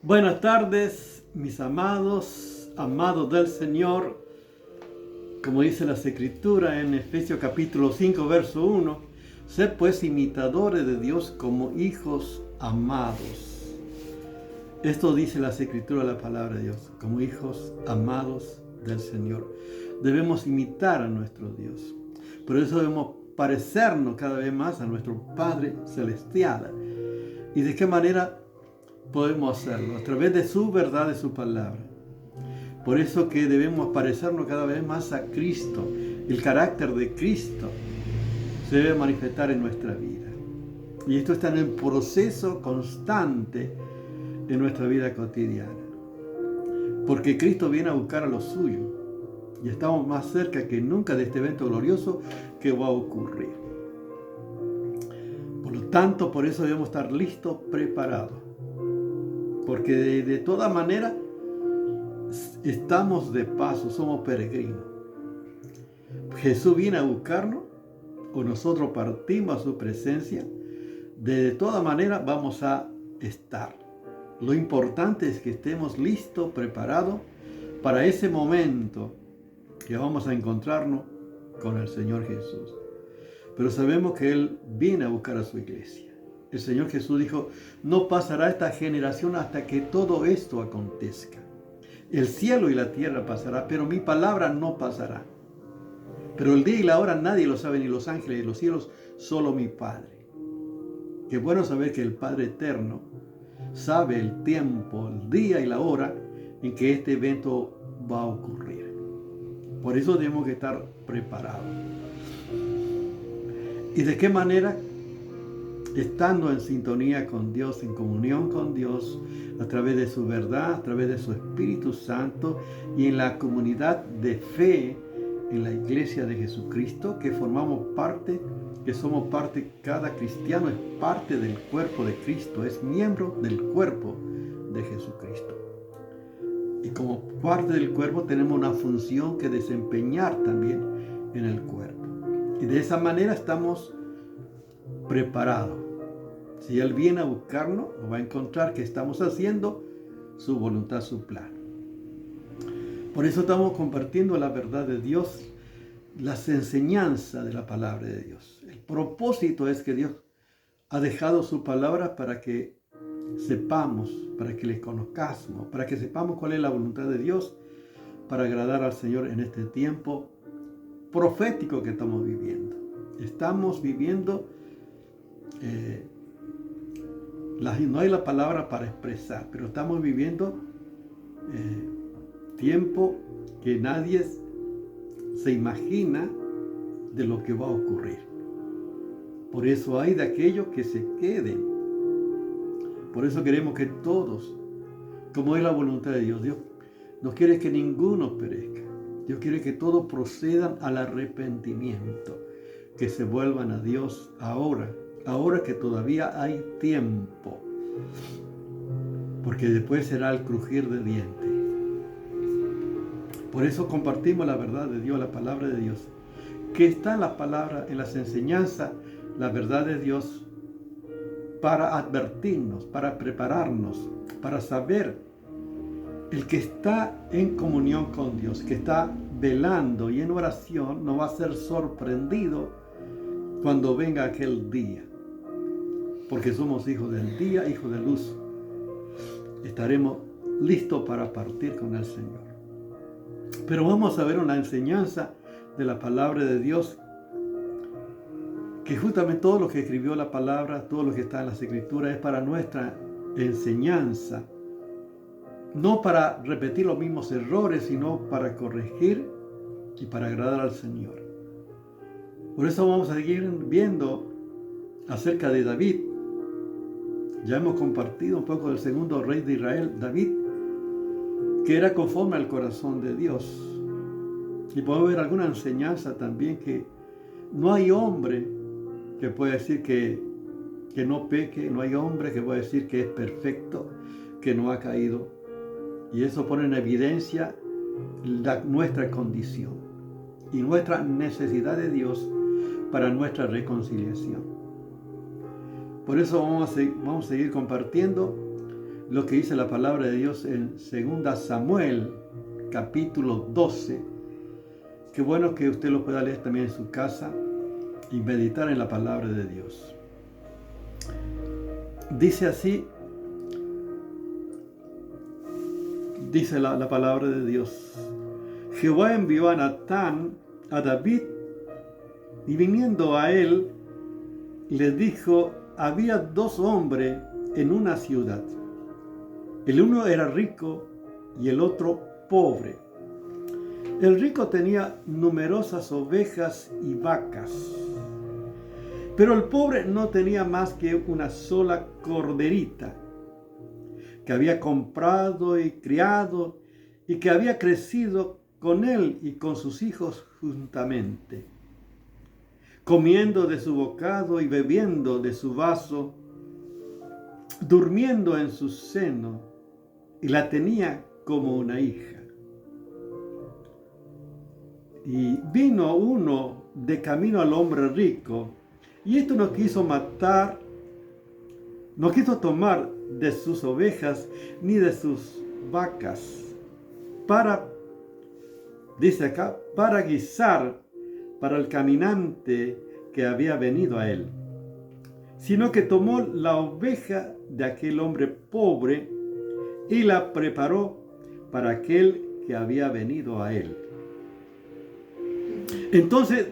Buenas tardes, mis amados, amados del Señor. Como dice la Escritura en Efesios capítulo 5, verso 1, sed pues imitadores de Dios como hijos amados. Esto dice la Escritura, la palabra de Dios, como hijos amados del Señor. Debemos imitar a nuestro Dios. Por eso debemos parecernos cada vez más a nuestro Padre Celestial. ¿Y de qué manera podemos hacerlo? A través de su verdad, de su palabra. Por eso que debemos parecernos cada vez más a Cristo. El carácter de Cristo se debe manifestar en nuestra vida. Y esto está en un proceso constante en nuestra vida cotidiana. Porque Cristo viene a buscar a los suyos. Y estamos más cerca que nunca de este evento glorioso que va a ocurrir. Por lo tanto, por eso debemos estar listos, preparados. Porque de toda manera estamos de paso, somos peregrinos. Jesús viene a buscarnos o nosotros partimos a su presencia. De toda manera vamos a estar. Lo importante es que estemos listos, preparados para ese momento que vamos a encontrarnos con el Señor Jesús. Pero sabemos que Él viene a buscar a su iglesia. El Señor Jesús dijo, no pasará esta generación hasta que todo esto acontezca. El cielo y la tierra pasará, pero mi palabra no pasará. Pero el día y la hora nadie lo sabe, ni los ángeles ni los cielos, solo mi Padre. Qué bueno saber que el Padre eterno sabe el tiempo, el día y la hora en que este evento va a ocurrir. Por eso tenemos que estar preparados. ¿Y de qué manera? Estando en sintonía con Dios, en comunión con Dios, a través de su verdad, a través de su Espíritu Santo y en la comunidad de fe en la iglesia de Jesucristo, que formamos parte, que somos parte, cada cristiano es parte del cuerpo de Cristo, es miembro del cuerpo de Jesucristo. Y como parte del cuerpo tenemos una función que desempeñar también en el cuerpo. Y de esa manera estamos preparados. Si Él viene a buscarnos, nos va a encontrar que estamos haciendo su voluntad, su plan. Por eso estamos compartiendo la verdad de Dios, las enseñanzas de la palabra de Dios. El propósito es que Dios ha dejado su palabra para que sepamos, para que le conozcamos, para que sepamos cuál es la voluntad de Dios, para agradar al Señor en este tiempo profético que estamos viviendo. Estamos viviendo, no hay la palabra para expresar, pero estamos viviendo tiempo que nadie se imagina de lo que va a ocurrir. Por eso hay de aquellos que se queden. Por eso queremos que todos, como es la voluntad de Dios, Dios no quiere que ninguno perezca. Dios quiere que todos procedan al arrepentimiento, que se vuelvan a Dios ahora que todavía hay tiempo, porque después será el crujir de dientes. Por eso compartimos la verdad de Dios, la palabra de Dios, que está en la palabra, en las enseñanzas, la verdad de Dios, para advertirnos, para prepararnos, para saber. El que está en comunión con Dios, que está velando y en oración, no va a ser sorprendido cuando venga aquel día. Porque somos hijos del día, hijos de luz. Estaremos listos para partir con el Señor. Pero vamos a ver una enseñanza de la palabra de Dios, que justamente todo lo que escribió la palabra, todo lo que está en las Escrituras es para nuestra enseñanza. No para repetir los mismos errores, sino para corregir y para agradar al Señor. Por eso vamos a seguir viendo acerca de David. Ya hemos compartido un poco del segundo rey de Israel, David, que era conforme al corazón de Dios. Y podemos ver alguna enseñanza también, que no hay hombre que pueda decir que no peque, no hay hombre que pueda decir que es perfecto, que no ha caído. Y eso pone en evidencia nuestra condición y nuestra necesidad de Dios para nuestra reconciliación. Por eso vamos a seguir compartiendo lo que dice la palabra de Dios en 2 Samuel, capítulo 12. Qué bueno que usted lo pueda leer también en su casa y meditar en la palabra de Dios. Dice así, dice la palabra de Dios. Jehová envió a Natán a David, y viniendo a él, le dijo: había 2 hombres en una ciudad. El uno era rico y el otro pobre. El rico tenía numerosas ovejas y vacas, pero el pobre no tenía más que una sola corderita, que había comprado y criado, y que había crecido con él y con sus hijos juntamente, comiendo de su bocado y bebiendo de su vaso, durmiendo en su seno, y la tenía como una hija. Y vino uno de camino al hombre rico, y esto no quiso matar, no quiso tomar de sus ovejas ni de sus vacas, dice acá, para guisar para el caminante que había venido a él, sino que tomó la oveja de aquel hombre pobre y la preparó para aquel que había venido a él. Entonces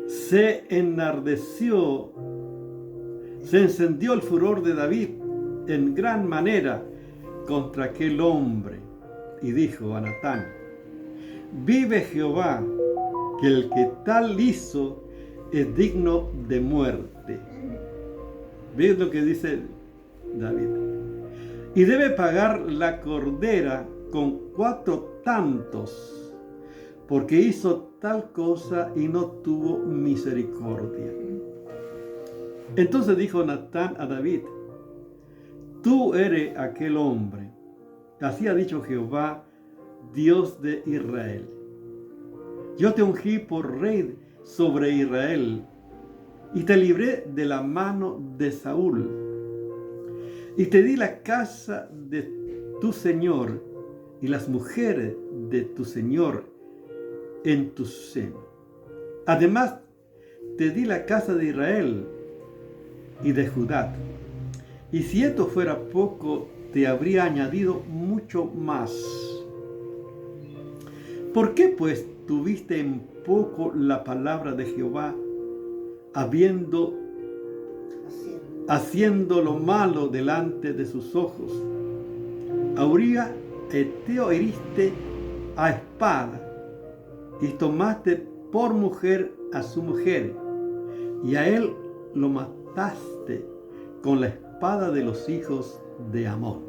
se encendió el furor de David en gran manera contra aquel hombre, y dijo a Natán: vive Jehová, que el que tal hizo es digno de muerte. ¿Ves lo que dice David? Y debe pagar la cordera con 4 tantos, porque hizo tal cosa y no tuvo misericordia. Entonces dijo Natán a David: tú eres aquel hombre. Así ha dicho Jehová, Dios de Israel: yo te ungí por rey sobre Israel, y te libré de la mano de Saúl, y te di la casa de tu Señor y las mujeres de tu Señor en tu seno. Además, te di la casa de Israel y de Judá. Y si esto fuera poco, te habría añadido mucho más. ¿Por qué pues tuviste en poco la palabra de Jehová, haciendo lo malo delante de sus ojos? A Uría Eteo heriste a espada, y tomaste por mujer a su mujer, y a él lo mataste con la espada de los hijos de Amón.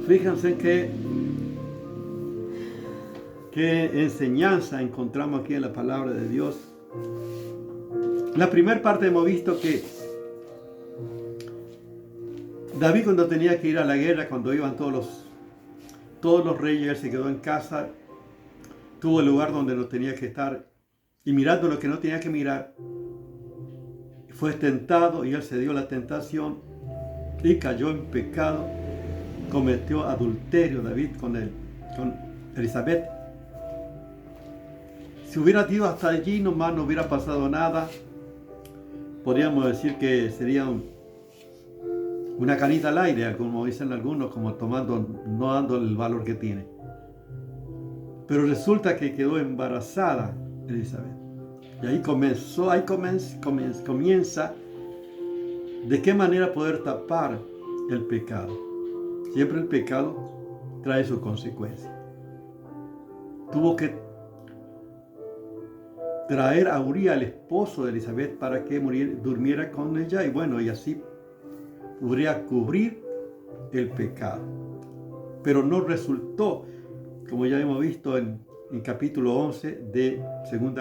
Fíjense qué enseñanza encontramos aquí en la palabra de Dios. La primera parte hemos visto que David, cuando tenía que ir a la guerra, cuando iban todos los reyes, él se quedó en casa, tuvo el lugar donde no tenía que estar, y mirando lo que no tenía que mirar, fue tentado, y él cedió a la tentación y cayó en pecado. Cometió adulterio David con Elizabeth. Si hubiera ido hasta allí nomás, no hubiera pasado nada. Podríamos decir que sería una canita al aire, como dicen algunos, como no dando el valor que tiene. Pero resulta que quedó embarazada Elizabeth. Y ahí comienza de qué manera poder tapar el pecado. Siempre el pecado trae sus consecuencias. Tuvo que traer a Uría, el esposo de Elizabeth, para que durmiera con ella, y así podría cubrir el pecado. Pero no resultó, como ya hemos visto en capítulo 11 de 2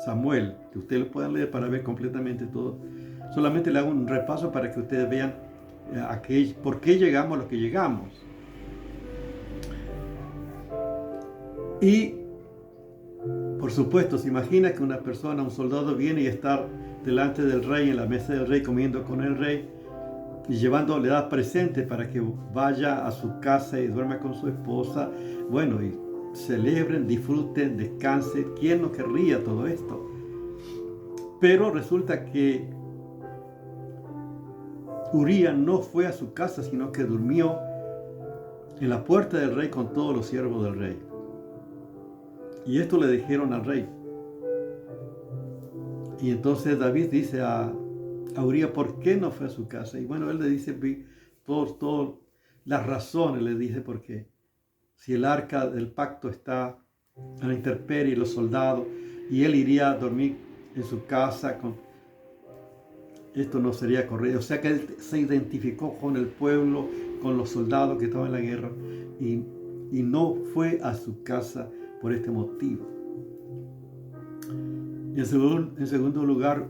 Samuel, que ustedes lo puedan leer para ver completamente todo. Solamente le hago un repaso para que ustedes vean por qué llegamos a lo que llegamos. Y, por supuesto, se imagina que un soldado viene y está delante del rey, en la mesa del rey, comiendo con el rey, y llevando, le da presente para que vaya a su casa y duerma con su esposa. Bueno, y celebren, disfruten, descansen. ¿Quién no querría todo esto? Pero resulta que Uría no fue a su casa, sino que durmió en la puerta del rey con todos los siervos del rey. Y esto le dijeron al rey. Y entonces David dice a Uría, ¿por qué no fue a su casa? Y bueno, él le dice todas las razones, le dice, porque si el arca del pacto está a la intemperie, los soldados, y él iría a dormir en su casa, esto no sería correcto. O sea que él se identificó con el pueblo, con los soldados que estaban en la guerra, y no fue a su casa por este motivo. En segundo lugar,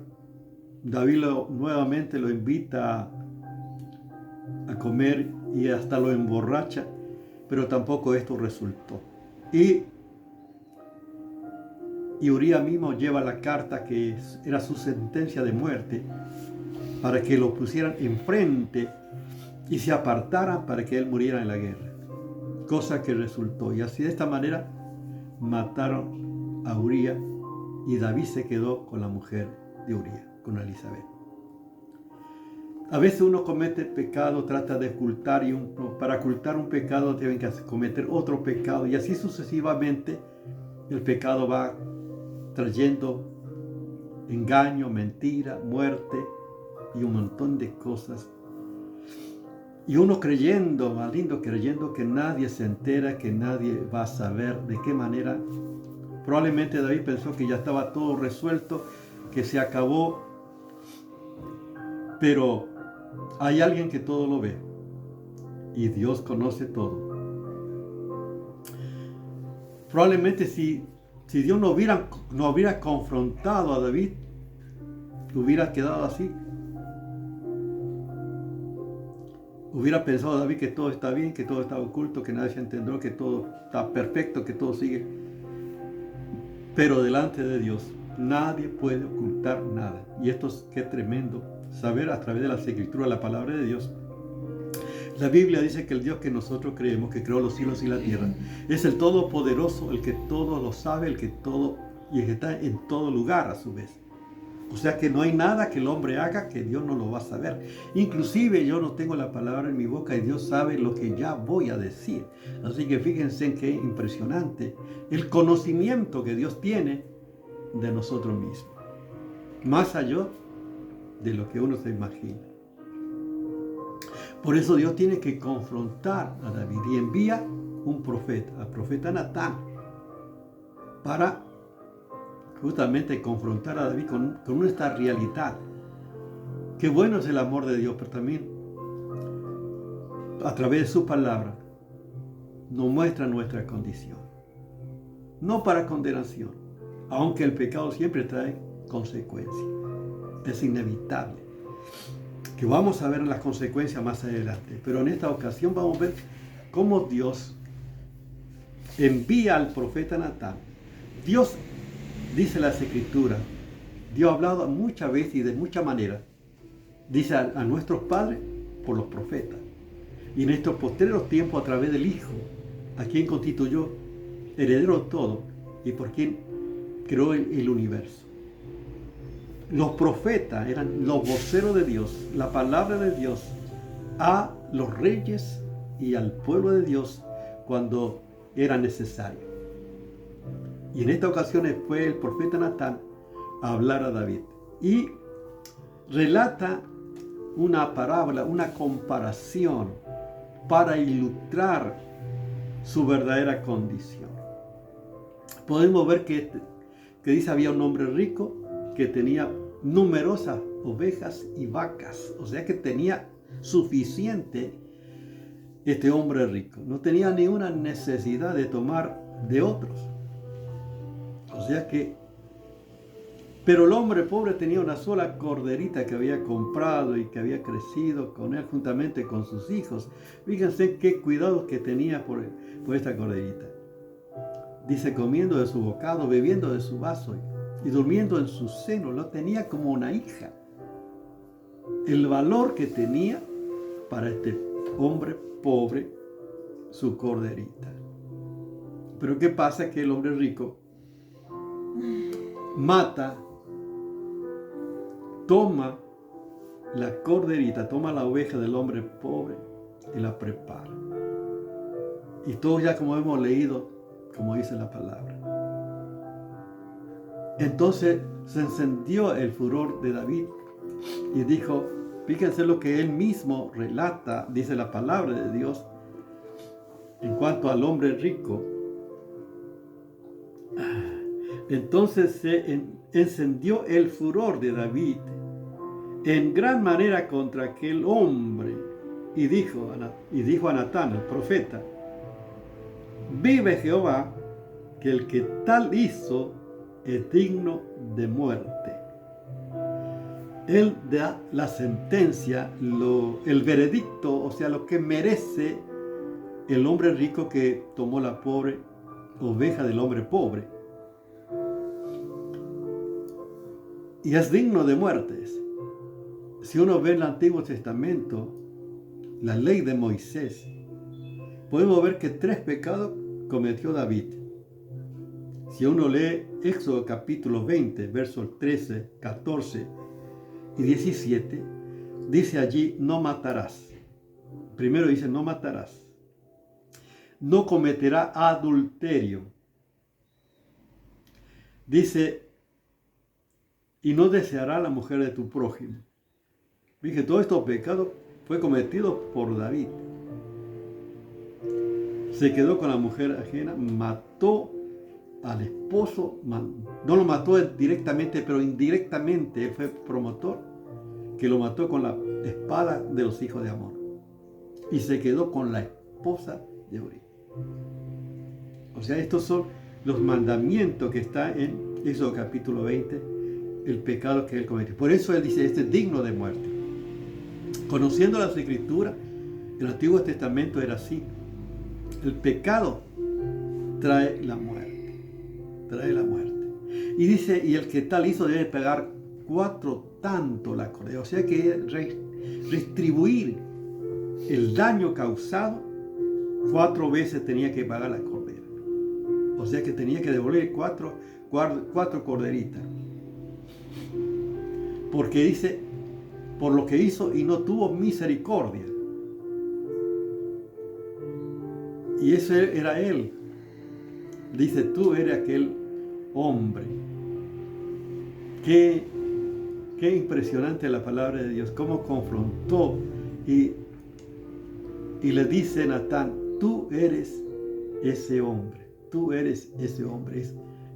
David nuevamente lo invita a comer y hasta lo emborracha, pero tampoco esto resultó. Y Uría mismo lleva la carta que era su sentencia de muerte para que lo pusieran enfrente y se apartaran para que él muriera en la guerra. Cosa que resultó. Y así de esta manera mataron a Uría y David se quedó con la mujer de Uría, con Elizabeth. A veces uno comete pecado, trata de ocultar y para ocultar un pecado tienen que cometer otro pecado y así sucesivamente el pecado va trayendo engaño, mentira, muerte y un montón de cosas. Y uno creyendo, malindo, creyendo que nadie se entera, que nadie va a saber de qué manera. Probablemente David pensó que ya estaba todo resuelto, que se acabó, pero hay alguien que todo lo ve y Dios conoce todo. Probablemente si Dios no hubiera confrontado a David, hubiera quedado así. Hubiera pensado David que todo está bien, que todo está oculto, que nadie se entendió, que todo está perfecto, que todo sigue. Pero delante de Dios nadie puede ocultar nada. Y esto es qué tremendo saber a través de las Escrituras, la palabra de Dios. La Biblia dice que el Dios que nosotros creemos, que creó los cielos y la tierra, es el Todopoderoso, el que todo lo sabe, el que está en todo lugar a su vez. O sea que no hay nada que el hombre haga que Dios no lo va a saber. Inclusive yo no tengo la palabra en mi boca y Dios sabe lo que ya voy a decir. Así que fíjense en qué impresionante el conocimiento que Dios tiene de nosotros mismos. Más allá de lo que uno se imagina. Por eso Dios tiene que confrontar a David y envía un profeta, al profeta Natán, para justamente confrontar a David con esta realidad. Qué bueno es el amor de Dios, pero también a través de su palabra nos muestra nuestra condición. No para condenación, aunque el pecado siempre trae consecuencias. Es inevitable. Que vamos a ver las consecuencias más adelante. Pero en esta ocasión vamos a ver cómo Dios envía al profeta Natán. Dios, dice las Escrituras, Dios ha hablado muchas veces y de muchas maneras. Dice a nuestros padres por los profetas. Y en estos postreros tiempos a través del Hijo, a quien constituyó heredero de todo y por quien creó el universo. Los profetas eran los voceros de Dios, la palabra de Dios a los reyes y al pueblo de Dios cuando era necesario. Y en esta ocasión fue el profeta Natán a hablar a David y relata una parábola, una comparación para ilustrar su verdadera condición. Podemos ver que dice había un hombre rico que tenía numerosas ovejas y vacas, o sea que tenía suficiente este hombre rico, no tenía ninguna necesidad de tomar de otros, o sea que, pero el hombre pobre tenía una sola corderita que había comprado y que había crecido con él juntamente con sus hijos. Fíjense qué cuidado que tenía por esta corderita. Dice, comiendo de su bocado, bebiendo de su vaso y durmiendo en su seno, lo tenía como una hija. El valor que tenía para este hombre pobre su corderita. Pero ¿qué pasa? Que el hombre rico mata, toma la corderita, toma la oveja del hombre pobre y la prepara. Y todos ya como hemos leído, como dice la palabra. Entonces se encendió el furor de David y dijo, fíjense lo que él mismo relata, dice la palabra de Dios, en cuanto al hombre rico. Entonces se encendió el furor de David en gran manera contra aquel hombre y dijo a Natán, el profeta, vive Jehová, que el que tal hizo es digno de muerte. Él da la sentencia, el veredicto, o sea, lo que merece el hombre rico que tomó la pobre oveja del hombre pobre. Y es digno de muerte. Si uno ve el Antiguo Testamento, la ley de Moisés, podemos ver que 3 pecados cometió David. Si uno lee Éxodo capítulo 20, versos 13, 14 y 17, dice allí, no matarás. Primero dice, no matarás. No cometerá adulterio. Dice, y no deseará la mujer de tu prójimo. Dije, todos estos pecados fue cometido por David. Se quedó con la mujer ajena, mató al esposo, no lo mató directamente, pero indirectamente él fue promotor, que lo mató con la espada de los hijos de Amón. Y se quedó con la esposa de Urí. O sea, estos son los mandamientos que está en Éxodo capítulo 20, el pecado que él cometió. Por eso él dice, este es digno de muerte. Conociendo las Escrituras, el Antiguo Testamento era así. El pecado trae la muerte. Trae la muerte. Y dice, y el que tal hizo debe pagar 4 tanto la cordera. O sea que retribuir el daño causado, 4 veces tenía que pagar la cordera. O sea que tenía que devolver 4 corderitas. Porque dice, por lo que hizo y no tuvo misericordia. Y ese era él. Dice, tú eres aquel hombre. Qué impresionante la palabra de Dios, cómo confrontó y le dice Natán, tú eres ese hombre, tú eres ese hombre.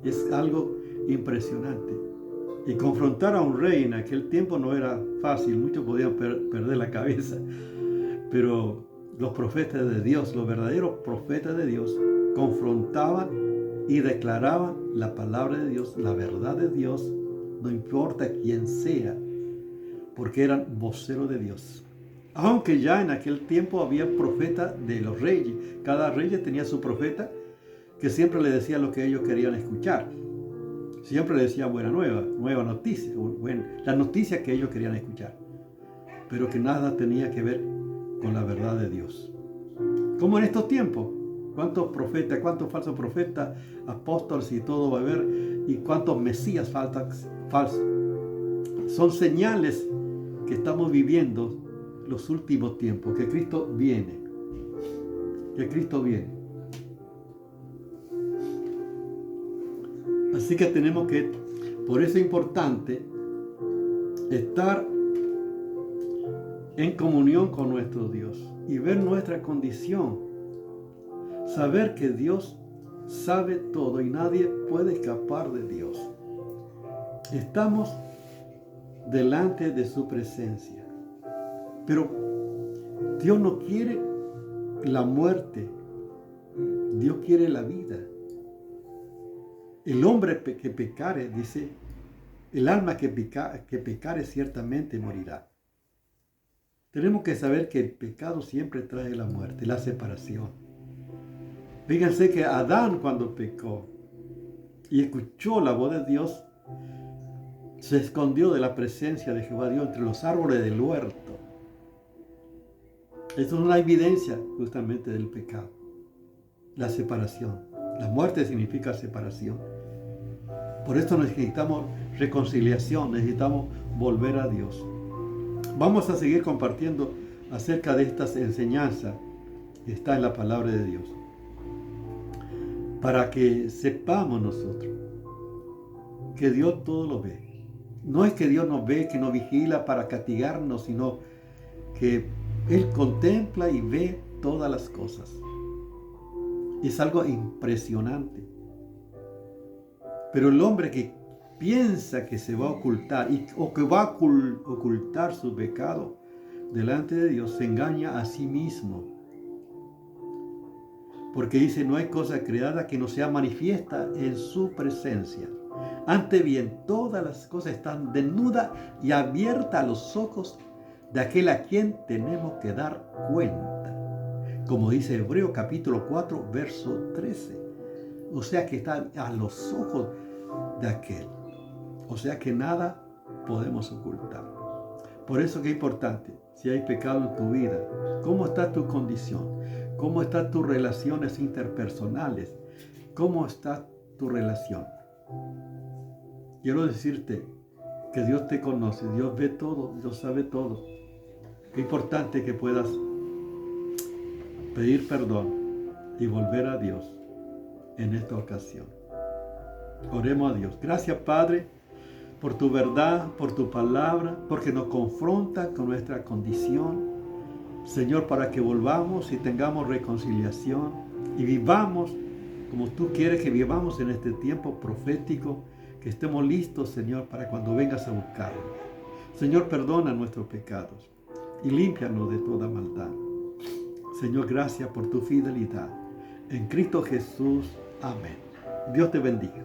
Es algo impresionante. Y confrontar a un rey en aquel tiempo no era fácil, muchos podían perder la cabeza, pero los profetas de Dios, los verdaderos profetas de Dios, confrontaban y declaraban la palabra de Dios, la verdad de Dios, no importa quién sea, porque eran voceros de Dios. Aunque ya en aquel tiempo había profetas de los reyes, cada rey tenía su profeta que siempre le decía lo que ellos querían escuchar. Siempre le decía buena nueva noticia, la noticia que ellos querían escuchar, pero que nada tenía que ver con la verdad de Dios. Como en estos tiempos, cuántos profetas, cuántos falsos profetas, apóstoles y todo va a haber, y cuántos mesías falsos. Son señales que estamos viviendo los últimos tiempos, que Cristo viene, que Cristo viene. Así que tenemos que, por eso es importante estar en comunión con nuestro Dios y ver nuestra condición. Saber que Dios sabe todo y nadie puede escapar de Dios. Estamos delante de su presencia. Pero Dios no quiere la muerte. Dios quiere la vida. El hombre que pecare, dice, el alma que pecare ciertamente morirá. Tenemos que saber que el pecado siempre trae la muerte, la separación. Fíjense que Adán, cuando pecó y escuchó la voz de Dios, se escondió de la presencia de Jehová Dios entre los árboles del huerto. Esto es una evidencia justamente del pecado. La separación. La muerte significa separación. Por esto necesitamos reconciliación, necesitamos volver a Dios. Vamos a seguir compartiendo acerca de estas enseñanzas que está en la palabra de Dios. Para que sepamos nosotros que Dios todo lo ve. No es que Dios nos ve, que nos vigila para castigarnos, sino que Él contempla y ve todas las cosas. Es algo impresionante. Pero el hombre que piensa que se va a ocultar o que va a ocultar su pecado delante de Dios, se engaña a sí mismo. Porque dice, no hay cosa creada que no sea manifiesta en su presencia. Antes bien, todas las cosas están desnudas y abiertas a los ojos de aquel a quien tenemos que dar cuenta. Como dice Hebreos capítulo 4, verso 13. O sea que está a los ojos de aquel. O sea que nada podemos ocultar. Por eso que es importante, si hay pecado en tu vida, ¿cómo está tu condición? ¿Cómo están tus relaciones interpersonales? ¿Cómo está tu relación? Quiero decirte que Dios te conoce, Dios ve todo, Dios sabe todo. Es importante que puedas pedir perdón y volver a Dios en esta ocasión. Oremos a Dios. Gracias, Padre, por tu verdad, por tu palabra, porque nos confronta con nuestra condición. Señor, para que volvamos y tengamos reconciliación y vivamos como tú quieres que vivamos en este tiempo profético, que estemos listos, Señor, para cuando vengas a buscarnos. Señor, perdona nuestros pecados y límpianos de toda maldad. Señor, gracias por tu fidelidad. En Cristo Jesús. Amén. Dios te bendiga.